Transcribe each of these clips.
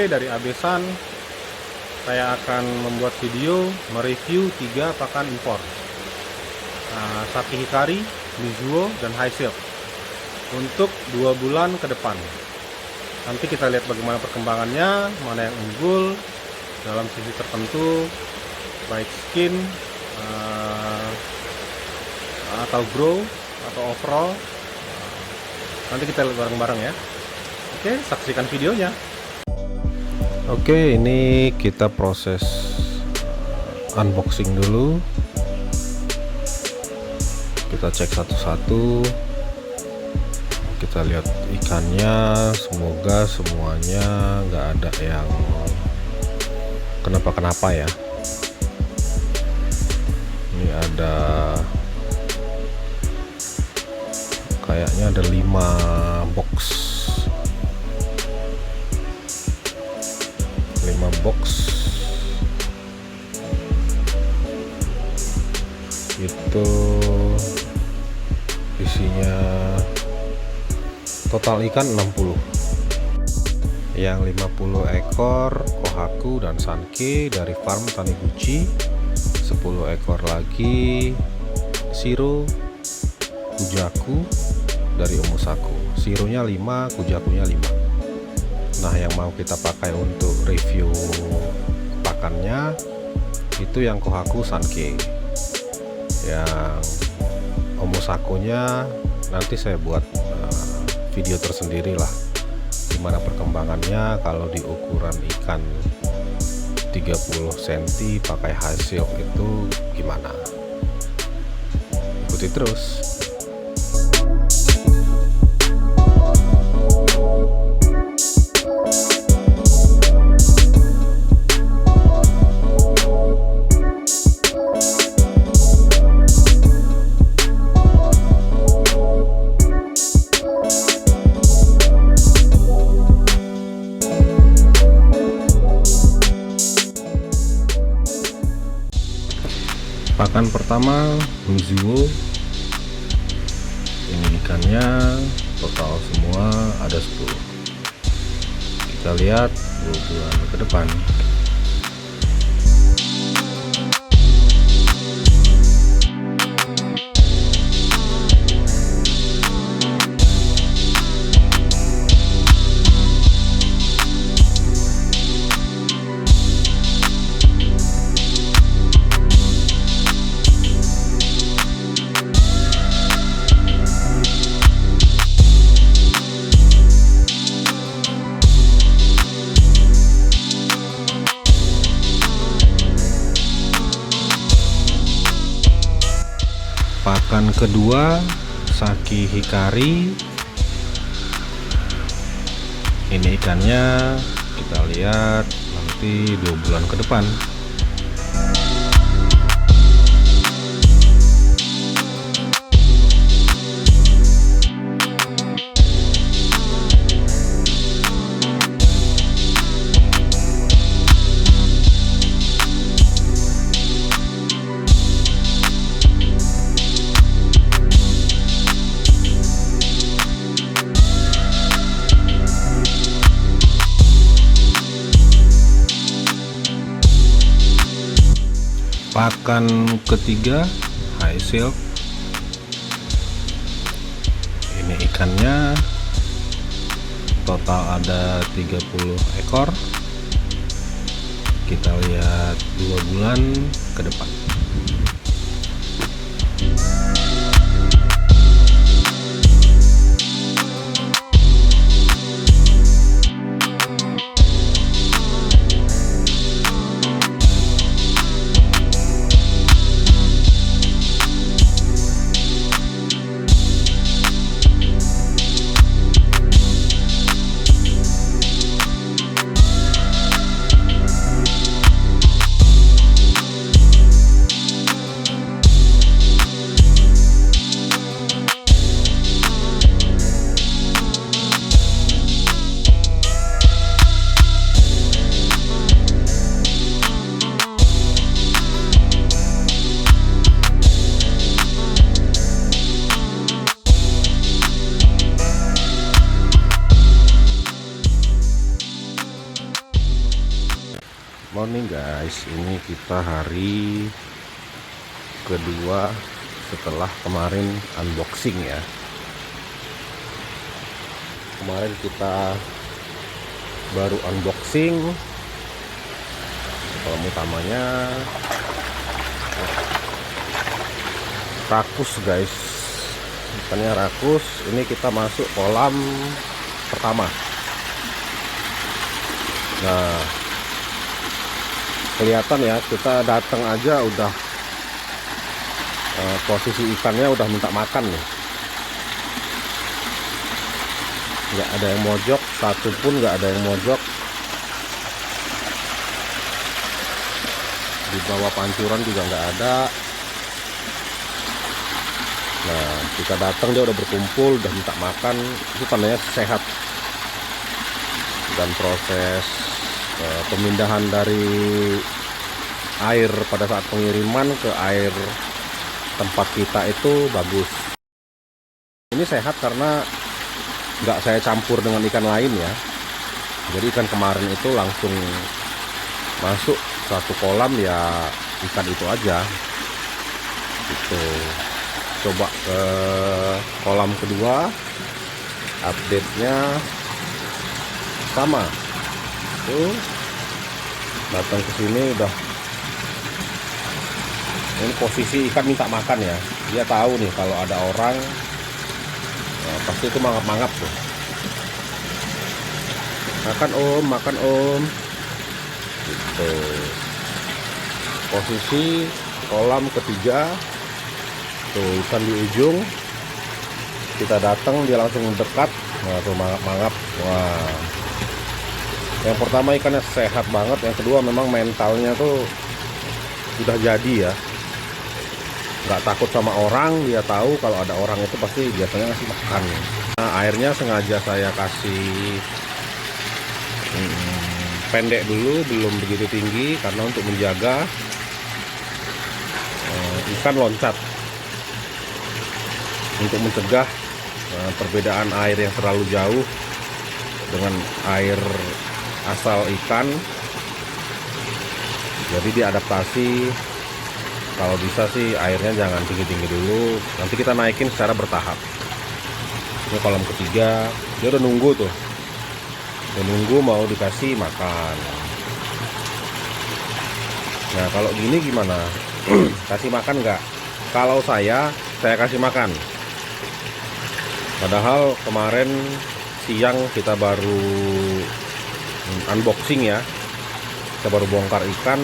Oke, dari Abesan saya akan membuat video mereview 3 pakan impor, Saki Hikari, Mizuho, dan Hi-Silk untuk 2 bulan ke depan. Nanti kita lihat bagaimana perkembangannya, mana yang unggul dalam sisi tertentu, baik skin atau grow atau overall. Nanti kita lihat bareng-bareng ya. Oke, saksikan videonya. Oke, ini kita proses unboxing dulu. Kita cek satu-satu. Kita lihat ikannya, semoga semuanya nggak ada yang kenapa-kenapa ya. Ini ada kayaknya ada 5 box itu isinya total ikan 60, yang 50 ekor Kohaku dan Sankei dari farm Taniguchi, 10 ekor lagi Shiro Kujaku dari Umusaku. Shironya 5, Kujakunya 5. Nah, yang mau kita pakai untuk review pakannya itu yang Kohaku Sankei. Yang Umusakunya nanti saya buat video tersendiri lah, gimana perkembangannya kalau di ukuran ikan 30 cm pakai Hi-Silk itu gimana. Ikuti terus. Pakan pertama Mizuho, ini ikannya total semua ada 10. Kita lihat 2 bulan ke depan. Pakan kedua Saki Hikari, ini ikannya kita lihat nanti 2 bulan ke depan. Pakan ketiga Hi-Silk, ini ikannya total ada 30 ekor. Kita lihat 2 bulan ke depan. Halo nih guys, ini kita hari kedua setelah kemarin unboxing ya. Kemarin kita baru unboxing kolam utamanya rakus guys, ikannya rakus. Ini kita masuk kolam pertama. Nah, kelihatan ya, kita datang aja udah posisi ikannya udah minta makan nih. Nggak ada yang mojok, satu pun nggak ada yang mojok. Di bawah pancuran juga nggak ada. Nah, kita datang dia udah berkumpul, udah minta makan. Itu tandanya sehat. Dan proses pemindahan dari air pada saat pengiriman ke air tempat kita itu bagus. Ini sehat karena nggak saya campur dengan ikan lain ya. Jadi ikan kemarin itu langsung masuk satu kolam ya, ikan itu aja gitu. Coba ke kolam kedua, update-nya sama tuh, datang ke sini udah, ini posisi ikan minta makan ya. Dia tahu nih kalau ada orang, nah, pasti itu mangap-mangap tuh. Makan om, makan om gitu. Posisi kolam ketiga tuh, ikan di ujung. Kita datang dia langsung mendekat. Nah tuh mangap-mangap. Wah, yang pertama ikannya sehat banget, yang kedua memang mentalnya tuh udah jadi ya, nggak takut sama orang. Dia tahu kalau ada orang itu pasti biasanya ngasih makan. Nah, airnya sengaja saya kasih pendek dulu, belum begitu tinggi, karena untuk menjaga ikan loncat, untuk mencegah perbedaan air yang terlalu jauh dengan air asal ikan. Jadi diadaptasi, kalau bisa sih airnya jangan tinggi-tinggi dulu, nanti kita naikin secara bertahap. Ini kolam ketiga, dia udah nunggu tuh, udah nunggu mau dikasih makan. Nah kalau gini gimana? Kasih makan nggak? Kalau saya kasih makan. Padahal kemarin siang kita baru unboxing ya, kita baru bongkar ikan.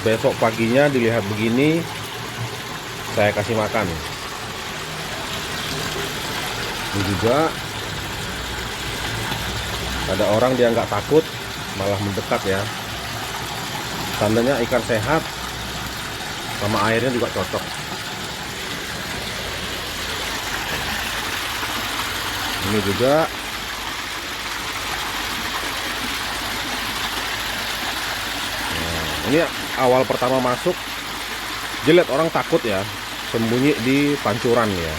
Besok paginya dilihat begini, saya kasih makan. Ini juga ada orang dia nggak takut, malah mendekat ya. Tandanya ikan sehat, sama airnya juga cocok. Ini juga ini awal pertama masuk, jelek orang takut ya, sembunyi di pancuran ya.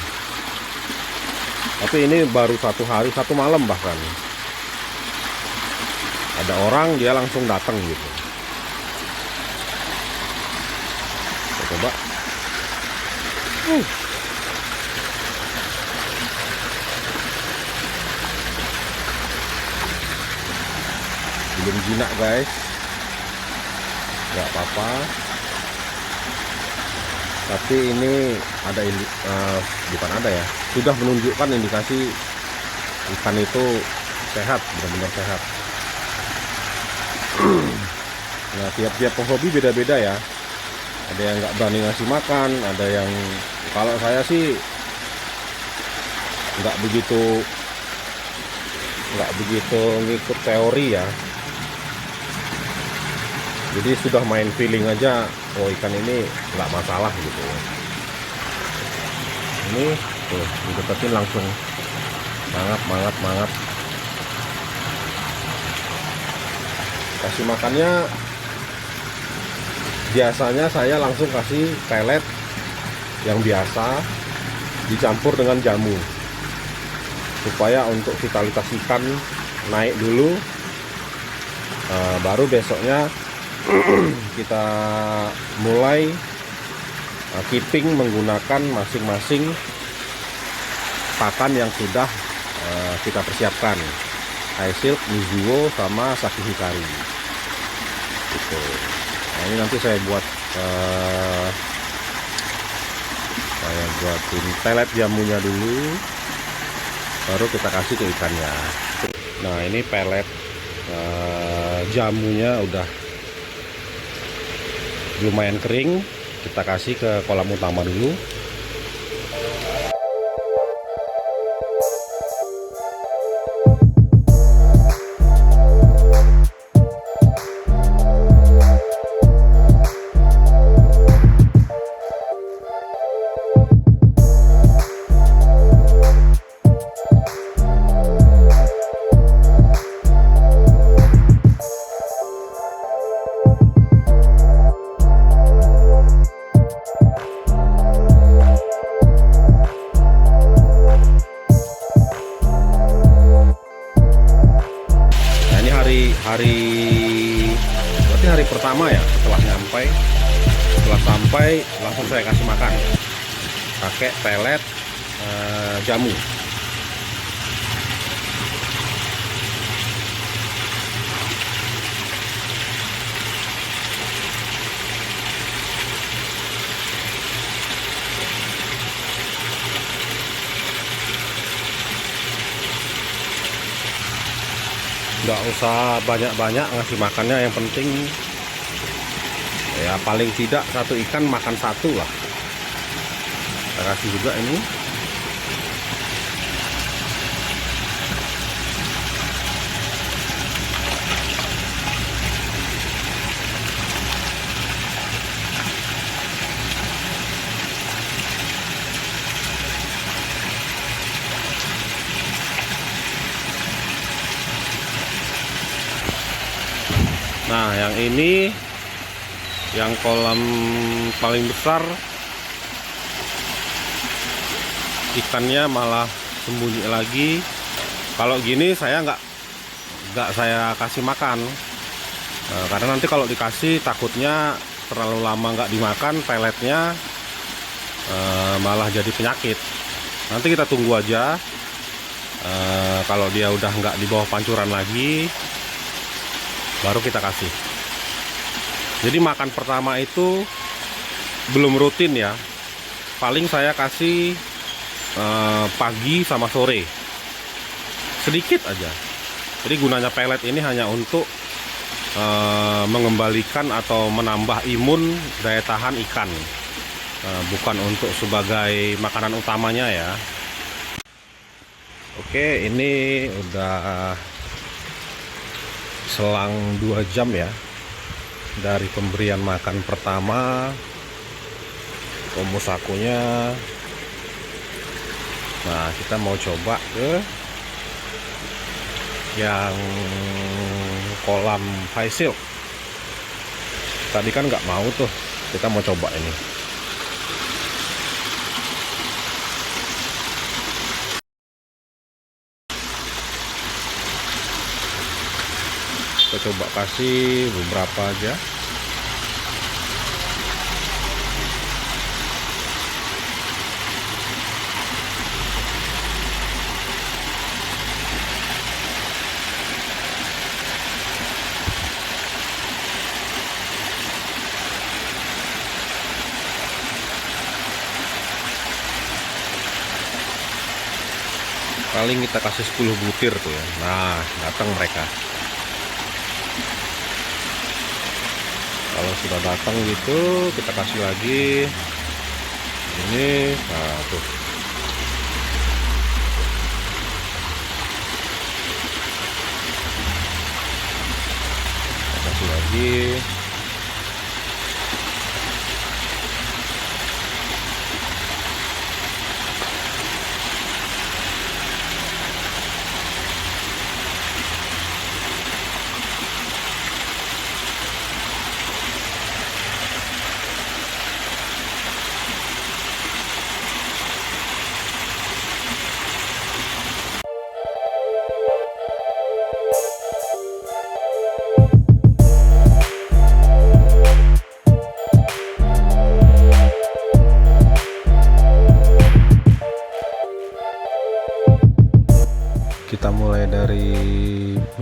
Tapi ini baru satu hari, satu malam bahkan. Ada orang dia langsung datang gitu. Kita coba. Belum jinak guys. Nggak apa-apa, tapi ini ada bukan ada ya, sudah menunjukkan indikasi ikan itu sehat, benar-benar sehat. Nah tiap-tiap penghobi beda-beda ya, ada yang nggak berani ngasih makan, ada yang, kalau saya sih nggak begitu ngikut teori ya. Jadi sudah main feeling aja, oh ikan ini nggak masalah gitu. Ini tuh dideketin langsung mangap. Kasih makannya biasanya saya langsung kasih pelet yang biasa dicampur dengan jamu, supaya untuk vitalitas ikan naik dulu. Baru besoknya kita mulai keeping menggunakan masing-masing pakan yang sudah kita persiapkan, High Silk, Mizuo, sama Saki Hikari gitu. Nah, ini nanti saya buatin pelet jamunya dulu, baru kita kasih ke ikannya. Nah, ini pelet jamunya udah lumayan kering, kita kasih ke kolam utama dulu. Berarti hari pertama ya setelah sampai langsung saya kasih makan pakai pelet jamu. Nggak usah banyak-banyak ngasih makannya, yang penting ya paling tidak satu ikan makan satu lah. Kita kasih juga ini. Nah, yang ini yang kolam paling besar, ikannya malah sembunyi lagi. Kalau gini saya nggak saya kasih makan, karena nanti kalau dikasih takutnya terlalu lama nggak dimakan, peletnya malah jadi penyakit. Nanti kita tunggu aja, kalau dia udah nggak di bawah pancuran lagi, baru kita kasih. Jadi makan pertama itu belum rutin ya, paling saya kasih pagi sama sore sedikit aja. Jadi gunanya pelet ini hanya untuk mengembalikan atau menambah imun daya tahan ikan, bukan untuk sebagai makanan utamanya ya. Oke, ini udah selang 2 jam ya dari pemberian makan pertama. Komosakunya, nah kita mau coba ke yang kolam High Silk. Tadi kan nggak mau tuh, kita mau coba ini. Kita coba kasih beberapa aja. Paling kita kasih 10 butir tuh ya. Nah, datang mereka. Kalau sudah datang gitu, kita kasih lagi. Ini, nah tuh. Kita kasih lagi.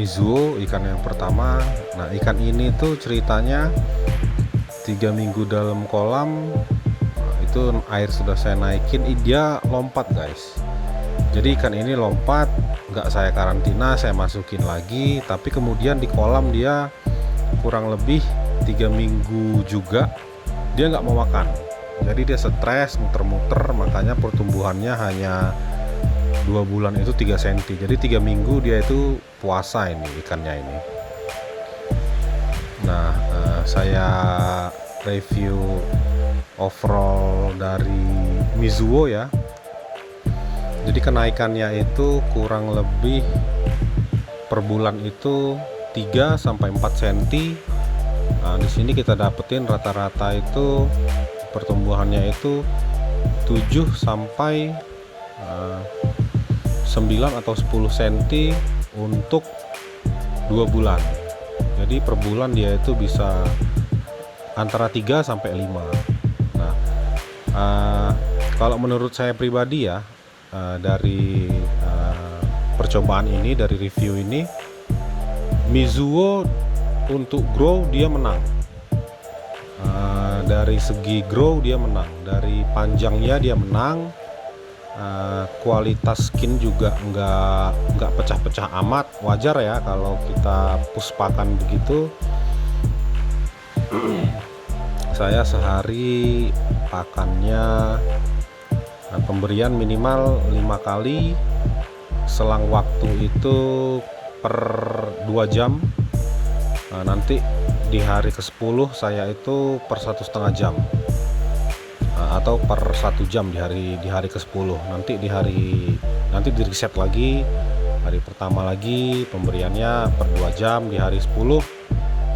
Mizuo, ikan yang pertama. Nah, ikan ini tuh ceritanya 3 minggu dalam kolam. Itu air sudah saya naikin, dia lompat guys. Jadi ikan ini lompat, nggak saya karantina, saya masukin lagi. Tapi kemudian di kolam dia kurang lebih 3 minggu juga dia nggak mau makan. Jadi dia stres, muter-muter, makanya pertumbuhannya hanya 2 bulan itu 3 cm. Jadi 3 minggu dia itu puasa ini ikannya ini. Nah, saya review overall dari Mizuo ya. Jadi kenaikannya itu kurang lebih per bulan itu 3 sampai 4 cm. Nah, di sini kita dapetin rata-rata itu pertumbuhannya itu 7 sampai 9 atau 10 cm untuk 2 bulan. Jadi per bulan dia itu bisa antara 3 sampai 5. Nah, kalau menurut saya pribadi ya, dari percobaan ini, dari review ini, Mizuo untuk grow dia menang. Dari segi grow dia menang, dari panjangnya dia menang, kualitas skin juga nggak pecah-pecah amat. Wajar ya kalau kita puspakan begitu. Saya sehari pakannya, pemberian minimal 5 kali, selang waktu itu per 2 jam. Nanti di hari ke-10 saya itu per 1,5 jam, atau per 1 jam di hari ke-10. Nanti di reset lagi, hari pertama lagi pemberiannya per 2 jam, di hari 10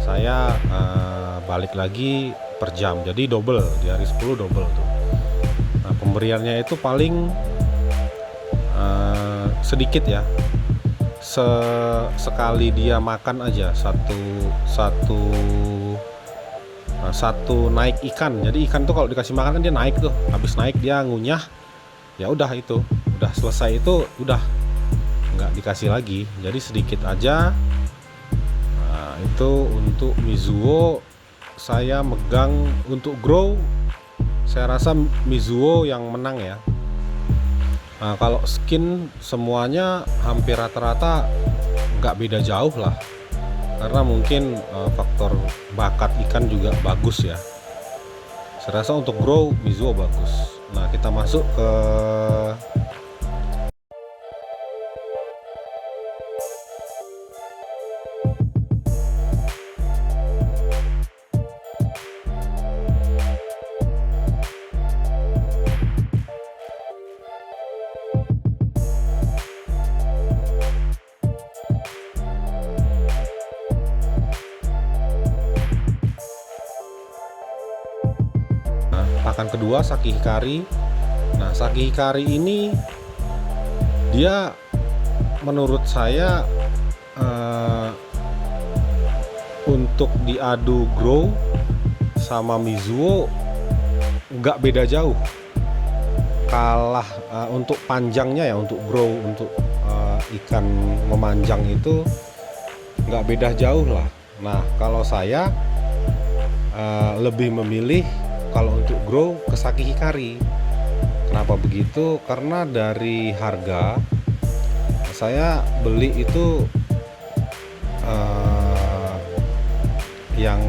saya balik lagi per jam, jadi double, di hari 10 double tuh. Nah, pemberiannya itu paling sedikit ya, sekali dia makan aja satu naik ikan. Jadi ikan tuh kalau dikasih makan kan dia naik tuh, habis naik dia ngunyah, ya udah, itu udah selesai, itu udah nggak dikasih lagi, jadi sedikit aja. Nah, itu untuk Mizuo. Saya megang untuk grow, saya rasa Mizuo yang menang ya. Nah, kalau skin semuanya hampir rata-rata nggak beda jauh lah, karena mungkin faktor bakat ikan juga bagus ya. Saya rasa untuk grow Mizuo bagus. Nah, kita masuk ke pakan kedua, Saki Hikari. Nah, Saki Hikari ini dia menurut saya untuk diadu grow sama Mizuo nggak beda jauh, kalah untuk panjangnya ya, untuk grow, untuk ikan memanjang itu nggak beda jauh lah. Nah, kalau saya lebih memilih kalau untuk grow ke Saki Hikari. Kenapa begitu? Karena dari harga, saya beli itu yang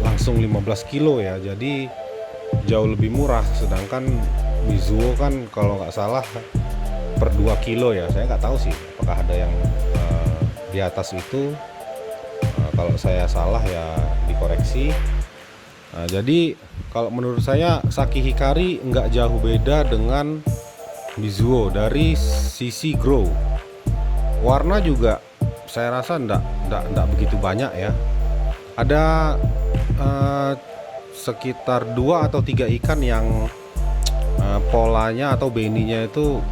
langsung 15 kilo ya, jadi jauh lebih murah. Sedangkan Mizuo kan kalau nggak salah per 2 kilo ya, saya nggak tahu sih apakah ada yang di atas itu. Kalau saya salah ya dikoreksi. Nah, jadi kalau menurut saya Saki Hikari nggak jauh beda dengan Mizuo dari sisi grow. Warna juga saya rasa nggak begitu banyak ya. Ada sekitar 2 atau 3 ikan yang polanya atau beninya itu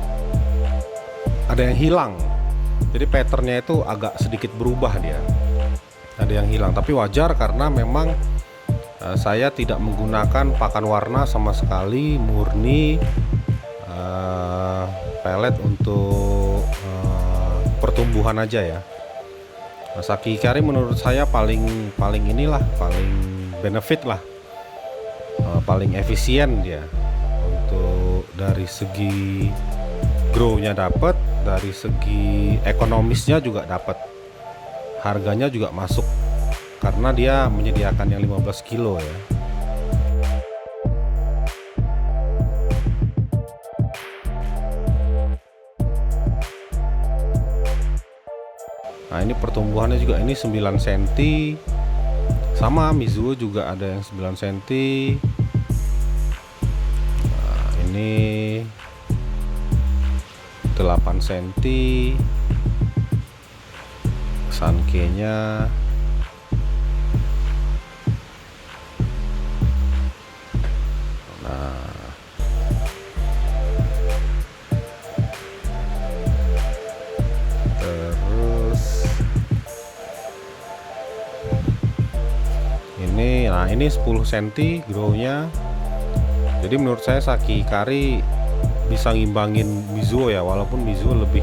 ada yang hilang. Jadi patternnya itu agak sedikit berubah dia. Ada yang hilang, tapi wajar karena memang saya tidak menggunakan pakan warna sama sekali, murni pelet untuk pertumbuhan aja ya. Nah, Saki Hikari menurut saya paling benefit lah, paling efisien dia untuk dari segi grow-nya dapat, dari segi ekonomisnya juga dapat, harganya juga masuk karena dia menyediakan yang 15 kilo ya. Nah ini pertumbuhannya juga, ini 9 cm, sama Mizuo juga ada yang 9 cm. Nah, ini 8 cm Sanke nya. Nah terus ini 10 cm grow-nya. Jadi menurut saya Saki Hikari bisa ngimbangin Mizuo ya, walaupun Mizuo lebih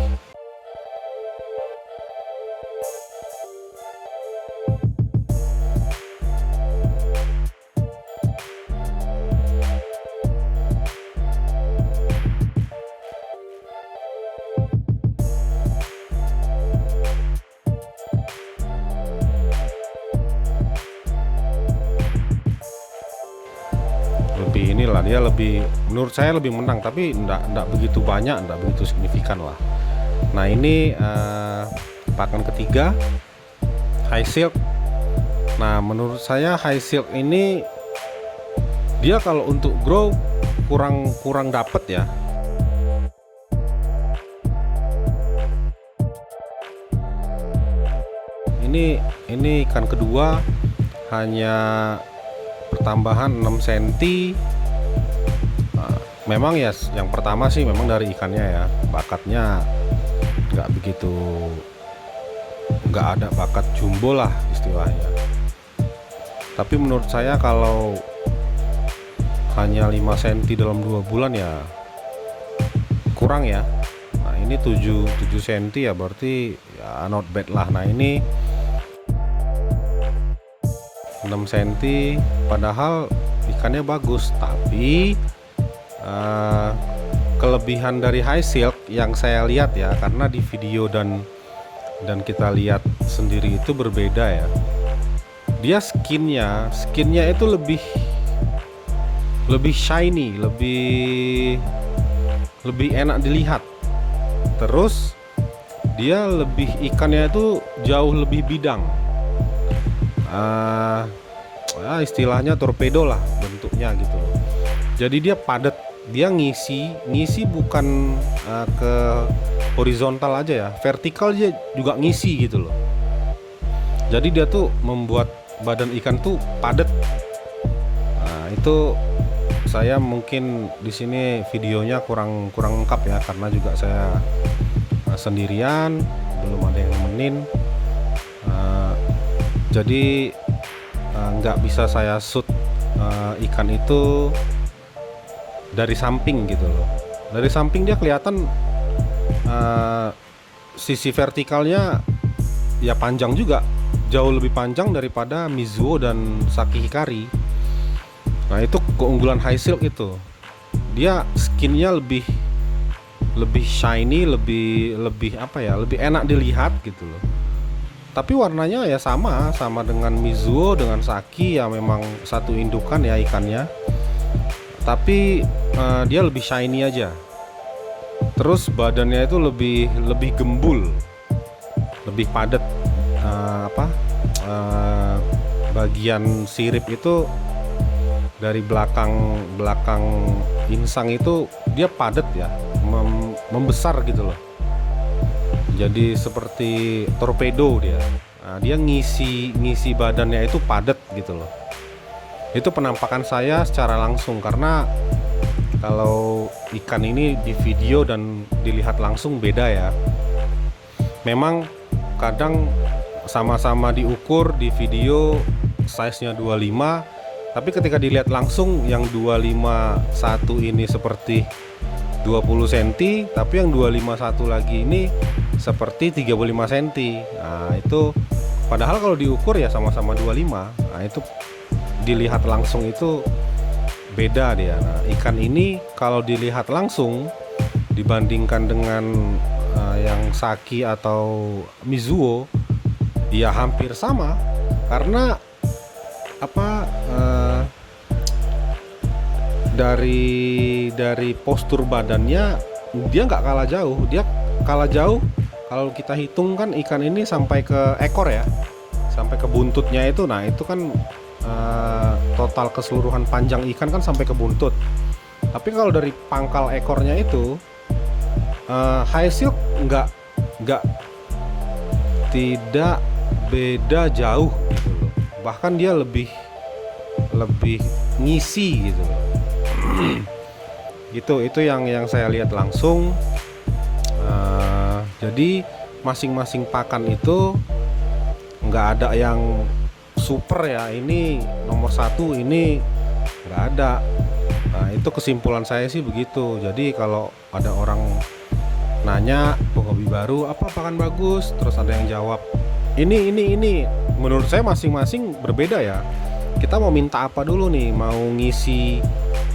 inilah, dia lebih, menurut saya lebih menang, tapi enggak begitu banyak, enggak begitu signifikan lah. Nah ini pakan ketiga High Silk. Nah menurut saya High Silk ini dia kalau untuk grow kurang dapet ya. Ini ikan kedua hanya pertambahan 6 cm. Memang ya yang pertama sih memang dari ikannya ya, bakatnya nggak ada bakat jumbo lah istilahnya. Tapi menurut saya kalau hanya 5 cm dalam 2 bulan ya kurang ya. Nah ini 7 cm ya, berarti ya not bad lah. Nah ini 6 cm, padahal ikannya bagus, tapi kelebihan dari High Silk yang saya lihat ya, karena di video dan kita lihat sendiri itu berbeda ya. Dia skinnya itu lebih shiny, lebih enak dilihat. Terus dia ikannya itu jauh lebih bidang. Istilahnya torpedo lah bentuknya gitu loh. Jadi dia padat, dia ngisi bukan ke horizontal aja ya, vertikal dia juga ngisi gitu loh. Jadi dia tuh membuat badan ikan tuh padat. Nah itu saya mungkin di sini videonya kurang lengkap ya, karena juga saya sendirian, belum ada yang nemenin. Jadi nggak bisa saya shoot ikan itu dari samping gitu loh. Dari samping dia kelihatan sisi vertikalnya ya panjang juga, jauh lebih panjang daripada Mizuo dan Saki Hikari. Nah itu keunggulan High Silk itu, dia skinnya lebih shiny, lebih apa ya, lebih enak dilihat gitu loh. Tapi warnanya ya sama dengan Mizuo, dengan Saki ya, memang satu indukan ya ikannya. Tapi dia lebih shiny aja. Terus badannya itu lebih gembul, lebih padat. Bagian sirip itu dari belakang insang itu dia padat ya, membesar gitu loh. Jadi seperti torpedo dia. Nah, dia ngisi badannya itu padat gitu loh. Itu penampakan saya secara langsung, karena kalau ikan ini di video dan dilihat langsung beda ya. Memang kadang sama-sama diukur di video size-nya 25, tapi ketika dilihat langsung yang 251 ini seperti 20 cm, tapi yang 251 lagi ini seperti 35 cm. Nah itu Padahal kalau diukur ya sama-sama 25. Nah itu dilihat langsung itu beda dia. Nah, ikan ini kalau dilihat langsung dibandingkan dengan yang Saki atau Mizuo ya hampir sama, karena apa dari postur badannya dia nggak kalah jauh. Dia kalah jauh kalau kita hitung kan ikan ini sampai ke ekor ya, sampai ke buntutnya itu. Nah itu kan total keseluruhan panjang ikan kan sampai ke buntut. Tapi kalau dari pangkal ekornya itu high silk nggak tidak beda jauh gitu loh. Bahkan dia lebih ngisi gitu loh. Itu yang saya lihat langsung. Jadi masing-masing pakan itu nggak ada yang super ya, ini nomor 1, ini nggak ada. Nah itu kesimpulan saya sih begitu. Jadi kalau ada orang nanya penghobi baru apa pakan bagus, terus ada yang jawab ini, menurut saya masing-masing berbeda ya. Kita mau minta apa dulu nih? Mau ngisi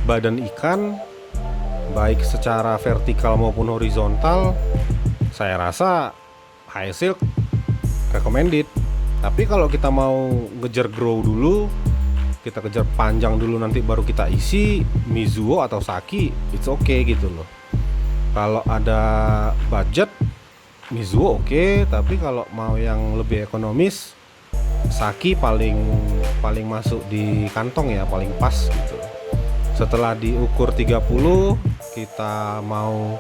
badan ikan baik secara vertikal maupun horizontal, saya rasa high silk recommended. Tapi kalau kita mau ngejar grow dulu, kita kejar panjang dulu, nanti baru kita isi Mizuo atau Saki, it's okay gitu loh. Kalau ada budget Mizuo oke, tapi kalau mau yang lebih ekonomis Saki paling masuk di kantong ya, paling pas gitu. Setelah diukur 30, kita mau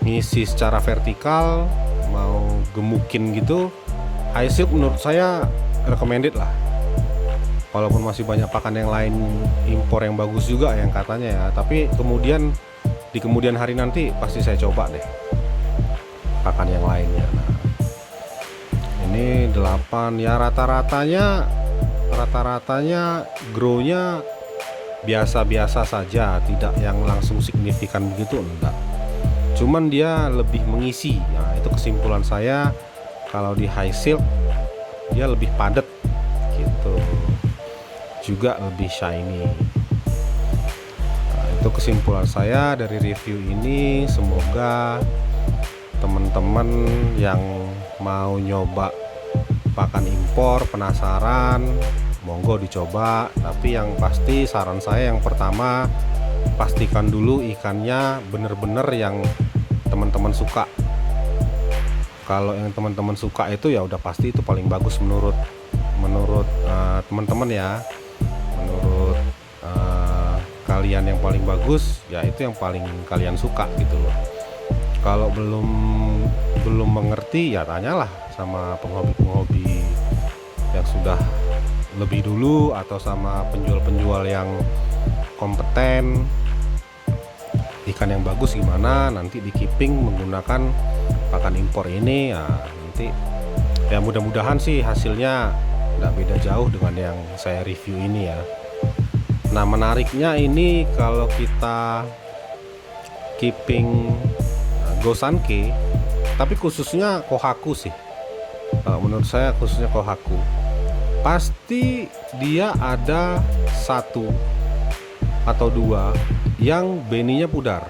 ngisi secara vertikal, mau gemukin gitu, high silk menurut saya recommended lah. Walaupun masih banyak pakan yang lain impor yang bagus juga yang katanya ya, tapi di kemudian hari nanti pasti saya coba deh pakan yang lainnya. Nah, ini 8 ya, rata-ratanya grow-nya biasa-biasa saja, tidak yang langsung signifikan begitu, enggak. Cuman dia lebih mengisi. Nah, itu kesimpulan saya, kalau di high silk dia lebih padat gitu. Juga lebih shiny. Nah, itu kesimpulan saya dari review ini. Semoga teman-teman yang mau nyoba pakan impor penasaran, monggo dicoba. Tapi yang pasti saran saya yang pertama, pastikan dulu ikannya bener-bener yang teman-teman suka. Kalau yang teman-teman suka itu ya udah pasti itu paling bagus menurut teman-teman ya. Menurut kalian yang paling bagus ya itu yang paling kalian suka gitu loh. Kalau belum mengerti ya tanyalah sama penghobi-penghobi yang sudah lebih dulu, atau sama penjual-penjual yang kompeten. Ikan yang bagus gimana nanti di keeping menggunakan pakan impor ini ya, nanti ya mudah-mudahan sih hasilnya nggak beda jauh dengan yang saya review ini ya. Nah menariknya ini kalau kita keeping Gosanke, tapi khususnya Kohaku sih, menurut saya khususnya Kohaku, pasti dia ada 1 atau 2 yang beninya pudar.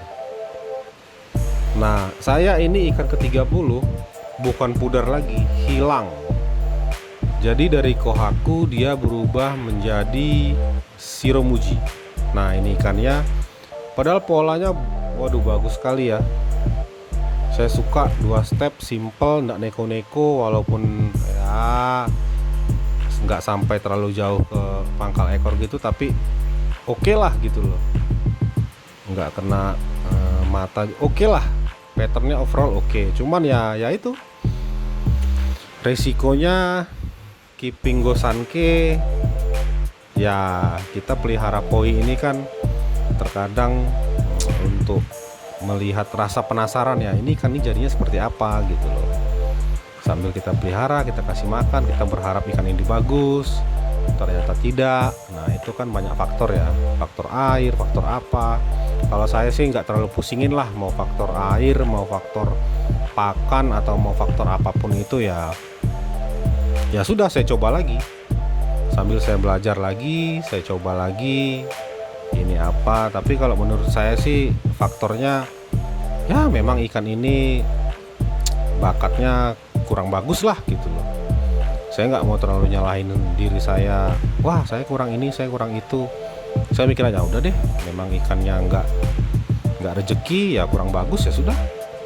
Nah saya ini ikan ke-30 bukan pudar lagi, hilang. Jadi dari Kohaku dia berubah menjadi Shiromuji. Nah ini ikannya, padahal polanya waduh bagus sekali ya. Saya suka 2 step, simple, nggak neko-neko, walaupun ya nggak sampai terlalu jauh ke pangkal ekor gitu, tapi oke lah gitu loh, nggak kena mata, oke lah, patternnya overall oke. Cuman ya itu resikonya keeping Gosanke ya. Kita pelihara koi ini kan terkadang untuk melihat rasa penasaran ya, ini ikan ini jadinya seperti apa gitu loh. Sambil kita pelihara, kita kasih makan, kita berharap ikan ini bagus, ternyata tidak. Nah itu kan banyak faktor ya, faktor air, faktor apa. Kalau saya sih nggak terlalu pusingin lah, mau faktor air, mau faktor pakan, atau mau faktor apapun itu ya Ya sudah, saya coba lagi. Sambil saya belajar lagi, saya coba lagi ini apa. Tapi kalau menurut saya sih faktornya, ya memang ikan ini bakatnya kurang bagus lah gitu loh. Saya nggak mau terlalu nyalahin diri saya, wah saya kurang ini, saya kurang itu. Saya mikir aja udah deh, memang ikannya nggak rezeki, ya kurang bagus, ya sudah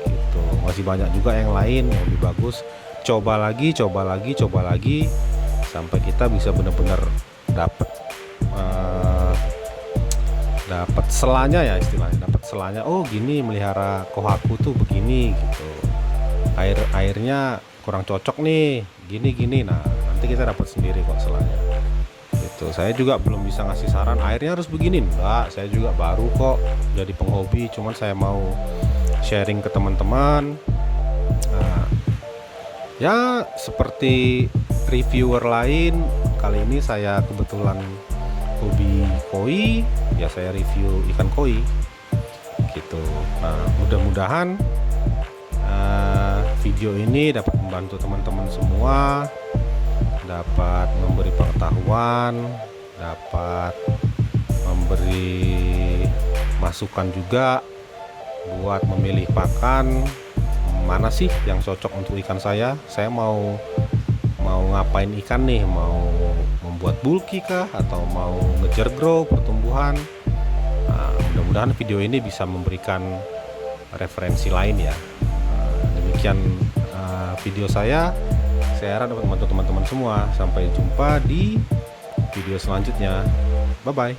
gitu. Masih banyak juga yang lain yang lebih bagus. Coba lagi, coba lagi, coba lagi, sampai kita bisa benar-benar dapat dapat selanya ya, istilahnya dapat selanya. Oh gini melihara kohaku tuh begini gitu, airnya kurang cocok nih, gini. Nah nanti kita dapat sendiri kok selanya gitu. Saya juga belum bisa ngasih saran airnya harus begini, enggak. Saya juga baru kok jadi penghobi, cuman saya mau sharing ke teman-teman. Nah, ya seperti reviewer lain, kali ini saya kebetulan hobi koi, ya saya review ikan koi gitu. Nah mudah-mudahan video ini dapat membantu teman-teman semua, dapat memberi pengetahuan, dapat memberi masukan juga buat memilih pakan mana sih yang cocok untuk ikan saya. Saya mau ngapain ikan nih, mau membuat bulky kah atau mau ngejar grow pertumbuhan. Nah, mudah-mudahan video ini bisa memberikan referensi lain ya. Demikian video saya harap dapat membantu teman-teman semua. Sampai jumpa di video selanjutnya. Bye bye.